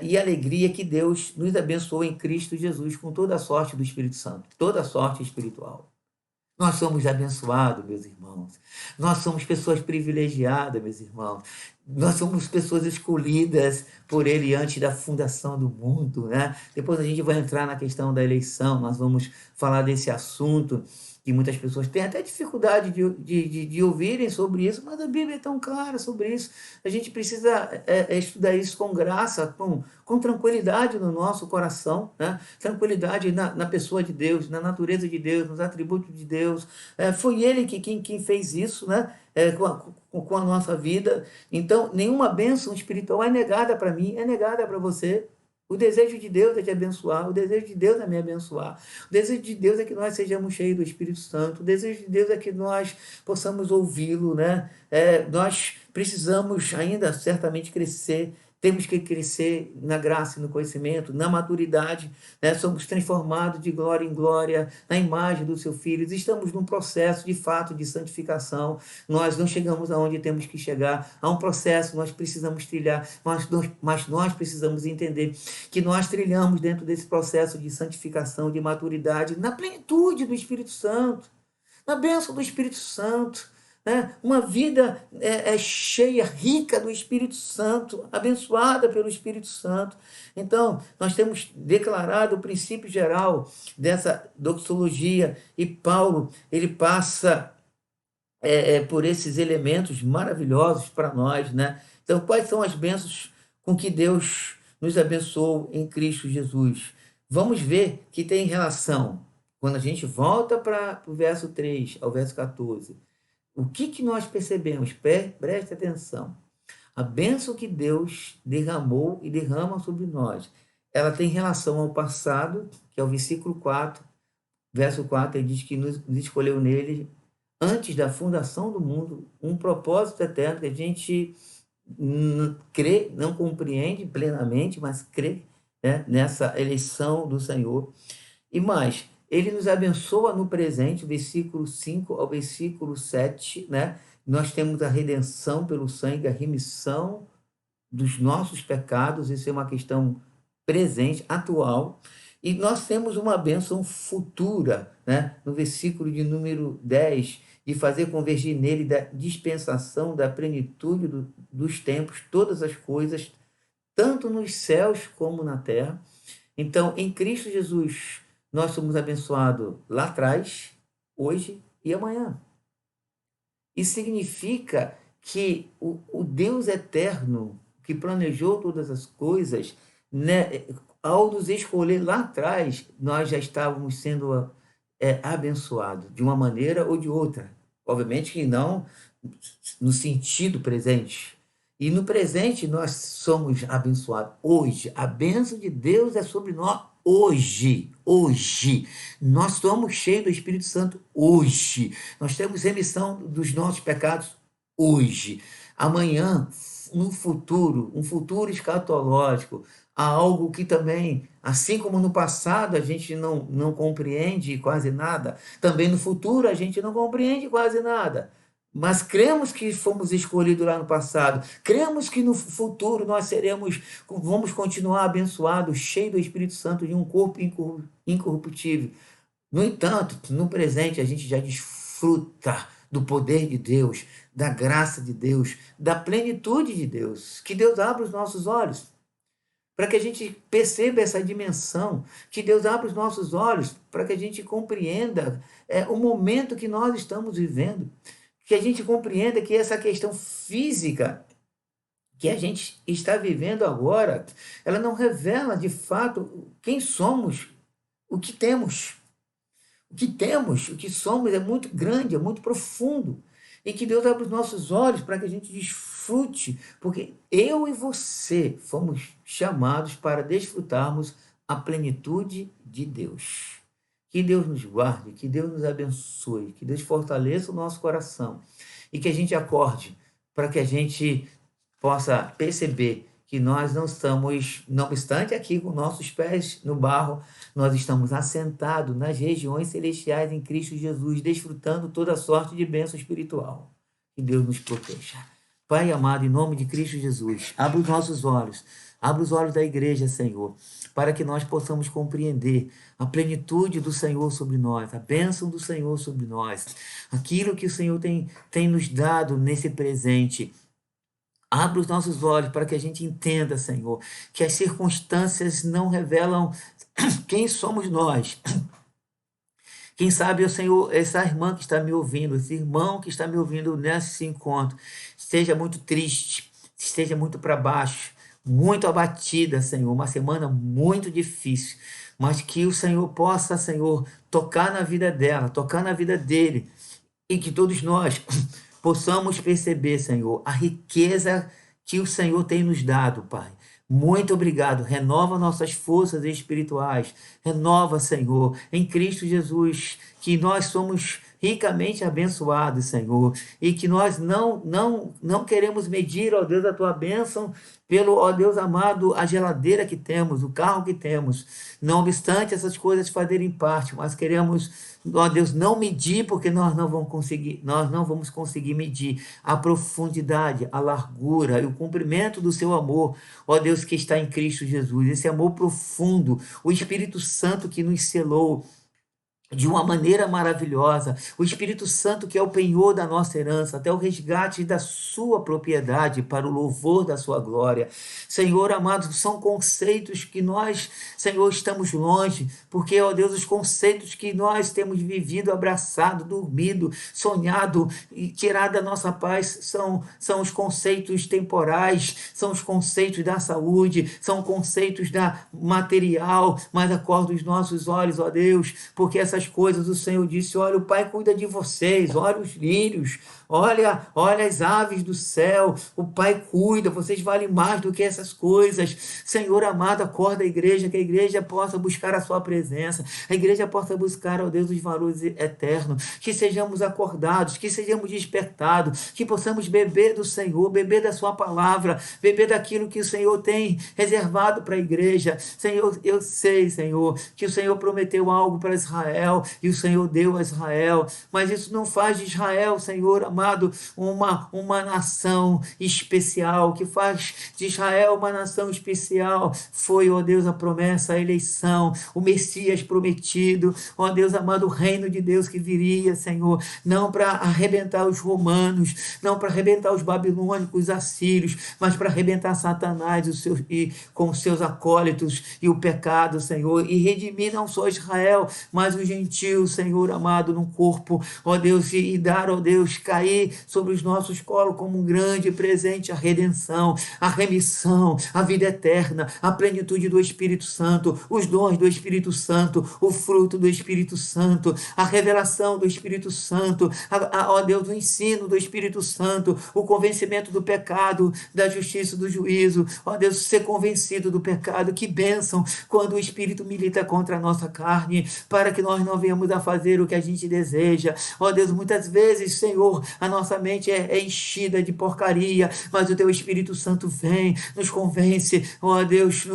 e alegria que Deus nos abençoou em Cristo Jesus com toda a sorte do Espírito Santo, toda a sorte espiritual. Nós somos abençoados, meus irmãos. Nós somos pessoas privilegiadas, meus irmãos. Nós somos pessoas escolhidas por Ele antes da fundação do mundo, né? Depois a gente vai entrar na questão da eleição, nós vamos falar desse assunto, que muitas pessoas têm até dificuldade de ouvirem sobre isso, mas a Bíblia é tão clara sobre isso. A gente precisa estudar isso com graça, com tranquilidade no nosso coração, né? Tranquilidade na pessoa de Deus, na natureza de Deus, nos atributos de Deus. Foi Ele quem fez isso, né? Com a nossa vida. Então, nenhuma bênção espiritual é negada para mim, é negada para você. O desejo de Deus é te abençoar, o desejo de Deus é me abençoar, o desejo de Deus é que nós sejamos cheios do Espírito Santo, o desejo de Deus é que nós possamos ouvi-lo, né? Nós precisamos ainda certamente crescer, temos que crescer na graça e no conhecimento, na maturidade, né? Somos transformados de glória em glória, na imagem do seu Filho, estamos num processo de fato de santificação, nós não chegamos aonde temos que chegar, há um processo, nós precisamos trilhar, mas nós precisamos entender que nós trilhamos dentro desse processo de santificação, de maturidade, na plenitude do Espírito Santo, na bênção do Espírito Santo, né? Uma vida cheia, rica do Espírito Santo, abençoada pelo Espírito Santo. Então, nós temos declarado o princípio geral dessa doxologia e Paulo, ele passa por esses elementos maravilhosos para nós, né? Então, quais são as bênçãos com que Deus nos abençoou em Cristo Jesus? Vamos ver que tem relação. Quando a gente volta para o verso 3 ao verso 14, o que nós percebemos? Preste atenção. A bênção que Deus derramou e derrama sobre nós, ela tem relação ao passado, que é o versículo 4, verso 4, ele diz que nos escolheu nele antes da fundação do mundo, um propósito eterno que a gente crê, não compreende plenamente, mas crê, né, nessa eleição do Senhor. E mais, ele nos abençoa no presente, versículo 5 ao versículo 7, né? Nós temos a redenção pelo sangue, a remissão dos nossos pecados, isso é uma questão presente, atual, e nós temos uma bênção futura, né? No versículo de número 10, de fazer convergir nele da dispensação, da plenitude dos tempos, todas as coisas, tanto nos céus como na terra. Então, em Cristo Jesus, nós somos abençoados lá atrás, hoje e amanhã. Isso significa que o Deus eterno, que planejou todas as coisas, né, ao nos escolher lá atrás, nós já estávamos sendo abençoados de uma maneira ou de outra. Obviamente que não no sentido presente. E no presente nós somos abençoados hoje. A bênção de Deus é sobre nós hoje. Hoje. Nós somos cheios do Espírito Santo hoje. Nós temos remissão dos nossos pecados hoje. Amanhã, um futuro escatológico, há algo que também, assim como no passado a gente não compreende quase nada, também no futuro a gente não compreende quase nada. Mas cremos que fomos escolhidos lá no passado, cremos que no futuro nós vamos continuar abençoados, cheios do Espírito Santo, de um corpo incorruptível. No entanto, no presente a gente já desfruta do poder de Deus, da graça de Deus, da plenitude de Deus. Que Deus abra os nossos olhos para que a gente perceba essa dimensão, que Deus abra os nossos olhos para que a gente compreenda o momento que nós estamos vivendo, que a gente compreenda que essa questão física que a gente está vivendo agora, ela não revela de fato quem somos, o que temos. O que temos, o que somos é muito grande, é muito profundo. E que Deus abra os nossos olhos para que a gente desfrute, porque eu e você fomos chamados para desfrutarmos a plenitude de Deus. Que Deus nos guarde, que Deus nos abençoe, que Deus fortaleça o nosso coração e que a gente acorde para que a gente possa perceber que nós não estamos, não obstante aqui com nossos pés no barro, nós estamos assentados nas regiões celestiais em Cristo Jesus, desfrutando toda sorte de bênção espiritual. Que Deus nos proteja. Pai amado, em nome de Cristo Jesus, abre os nossos olhos, abre os olhos da igreja, Senhor, para que nós possamos compreender a plenitude do Senhor sobre nós, a bênção do Senhor sobre nós, aquilo que o Senhor tem nos dado nesse presente. Abre os nossos olhos para que a gente entenda, Senhor, que as circunstâncias não revelam quem somos nós. Quem sabe, Senhor, essa irmã que está me ouvindo, esse irmão que está me ouvindo nesse encontro, esteja muito triste, esteja muito para baixo, muito abatida, Senhor, uma semana muito difícil, mas que o Senhor possa, Senhor, tocar na vida dela, tocar na vida dele, e que todos nós possamos perceber, Senhor, a riqueza que o Senhor tem nos dado, Pai. Muito obrigado. Renova nossas forças espirituais. Renova, Senhor, em Cristo Jesus, que nós somos ricamente abençoados, Senhor, e que nós não queremos medir, ó Deus, a tua bênção pelo, ó Deus amado, a geladeira que temos, o carro que temos. Não obstante essas coisas fazerem parte, mas queremos, ó Deus, não medir, porque nós não vamos conseguir medir a profundidade, a largura e o comprimento do seu amor, ó Deus, que está em Cristo Jesus, esse amor profundo, o Espírito Santo que nos selou de uma maneira maravilhosa, o Espírito Santo que é o penhor da nossa herança, até o resgate da sua propriedade para o louvor da sua glória. Senhor amado, são conceitos que nós, Senhor, estamos longe, porque, ó Deus, os conceitos que nós temos vivido, abraçado, dormido, sonhado e tirado da nossa paz são os conceitos temporais, são os conceitos da saúde, são conceitos da material, mas acorda os nossos olhos, ó Deus, porque essas coisas o Senhor disse: olha, o Pai cuida de vocês, olha os lírios, olha as aves do céu, o Pai cuida, vocês valem mais do que essas coisas. Senhor amado, acorda a igreja, que a igreja possa buscar a sua presença, a igreja possa buscar, ó Deus, os valores eternos, que sejamos acordados, que sejamos despertados, que possamos beber do Senhor, beber da sua palavra, beber daquilo que o Senhor tem reservado para a igreja. Senhor, eu sei, Senhor, que o Senhor prometeu algo para Israel e o Senhor deu a Israel, mas isso não faz de Israel, Senhor amado, uma nação especial. O que faz de Israel uma nação especial foi, ó Deus, a promessa, a eleição, o Messias prometido, ó Deus amado, o reino de Deus que viria, Senhor, não para arrebentar os romanos, não para arrebentar os babilônicos, os assírios, mas para arrebentar Satanás e com os seus acólitos e o pecado, Senhor, e redimir não só Israel, mas os gentios, Senhor amado, no corpo, ó Deus, e dar, ó Deus, cair sobre os nossos colos como um grande presente a redenção, a remissão, a vida eterna, a plenitude do Espírito Santo, os dons do Espírito Santo, o fruto do Espírito Santo, a revelação do Espírito Santo, ó Deus, o ensino do Espírito Santo, o convencimento do pecado, da justiça, do juízo, ó Deus, ser convencido do pecado. Que bênção quando o Espírito milita contra a nossa carne, para que nós não venhamos a fazer o que a gente deseja. Ó Deus, muitas vezes, Senhor, a nossa mente é enchida de porcaria, mas o Teu Espírito Santo vem, nos convence, ó Deus,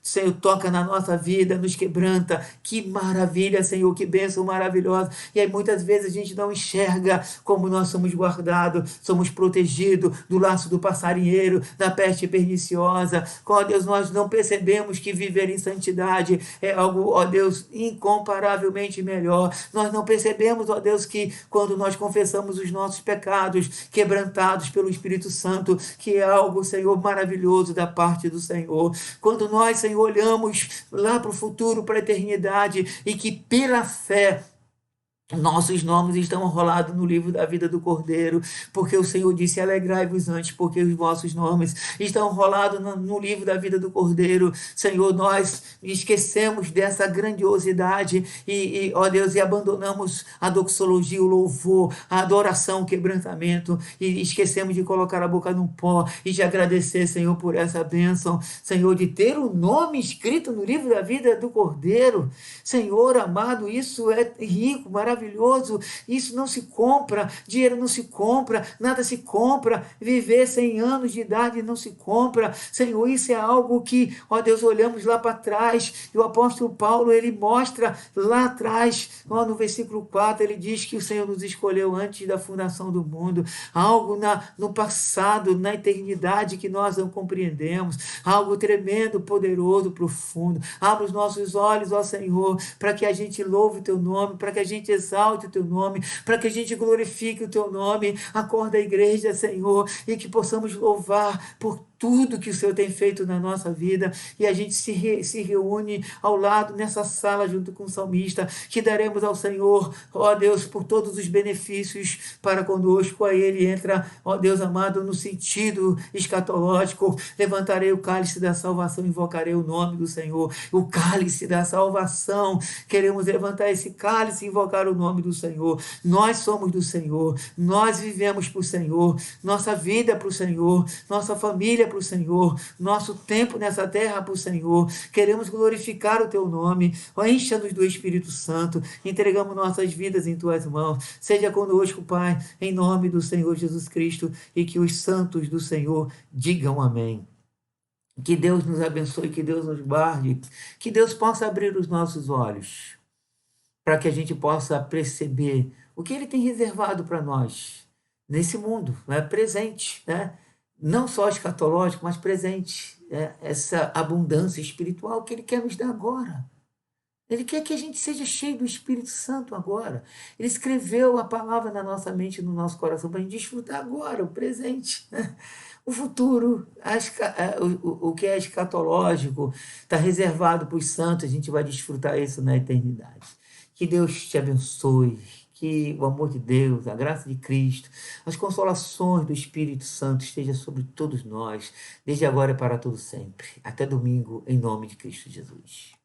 Senhor, toca na nossa vida, nos quebranta. Que maravilha, Senhor, que bênção maravilhosa. E aí muitas vezes a gente não enxerga como nós somos guardados, somos protegidos do laço do passarinheiro, da peste perniciosa. Ó Deus, nós não percebemos que viver em santidade é algo, ó Deus, incomparavelmente melhor. Nós não percebemos, ó Deus, que quando nós confessamos os nossos pecados, quebrantados pelo Espírito Santo, que é algo, Senhor, maravilhoso da parte do Senhor. Quando nós, Senhor, olhamos lá para o futuro, para a eternidade, e que pela fé nossos nomes estão rolados no livro da vida do Cordeiro, porque o Senhor disse: alegrai-vos antes, porque os vossos nomes estão rolados no livro da vida do Cordeiro. Senhor, nós esquecemos dessa grandiosidade ó Deus, e abandonamos a doxologia, o louvor, a adoração, o quebrantamento, e esquecemos de colocar a boca no pó e de agradecer, Senhor, por essa bênção, Senhor, de ter o nome escrito no livro da vida do Cordeiro. Senhor amado, isso é rico, maravilhoso. Isso não se compra, dinheiro não se compra, nada se compra, viver 100 anos de idade não se compra. Senhor, isso é algo que, ó Deus, olhamos lá para trás, e o apóstolo Paulo, ele mostra lá atrás, ó, no versículo 4, ele diz que o Senhor nos escolheu antes da fundação do mundo, algo no passado, na eternidade que nós não compreendemos, algo tremendo, poderoso, profundo. Abra os nossos olhos, ó Senhor, para que a gente louve o Teu nome, para que a gente exalte o Teu nome, para que a gente glorifique o Teu nome. Acorda a igreja, Senhor, e que possamos louvar por tudo que o Senhor tem feito na nossa vida, e a gente se reúne ao lado, nessa sala, junto com o salmista, que daremos ao Senhor, ó Deus, por todos os benefícios para conosco. A Ele entra, ó Deus amado, no sentido escatológico: levantarei o cálice da salvação, invocarei o nome do Senhor. O cálice da salvação, queremos levantar esse cálice e invocar o nome do Senhor. Nós somos do Senhor, nós vivemos para o Senhor, nossa vida é para o Senhor, nossa família para o Senhor, nosso tempo nessa terra para o Senhor. Queremos glorificar o teu nome. Ó, encha-nos do Espírito Santo. Entregamos nossas vidas em tuas mãos. Seja conosco, Pai, em nome do Senhor Jesus Cristo, e que os santos do Senhor digam amém. Que Deus nos abençoe, que Deus nos guarde, que Deus possa abrir os nossos olhos para que a gente possa perceber o que Ele tem reservado para nós nesse mundo, né? Presente, né? Não só escatológico, mas presente, né? Essa abundância espiritual que Ele quer nos dar agora. Ele quer que a gente seja cheio do Espírito Santo agora. Ele escreveu a palavra na nossa mente, no nosso coração, para a gente desfrutar agora, o presente, né? O futuro, o que é escatológico, está reservado para os santos, a gente vai desfrutar isso na eternidade. Que Deus te abençoe, que o amor de Deus, a graça de Cristo, as consolações do Espírito Santo estejam sobre todos nós, desde agora e para todo sempre. Até domingo, em nome de Cristo Jesus.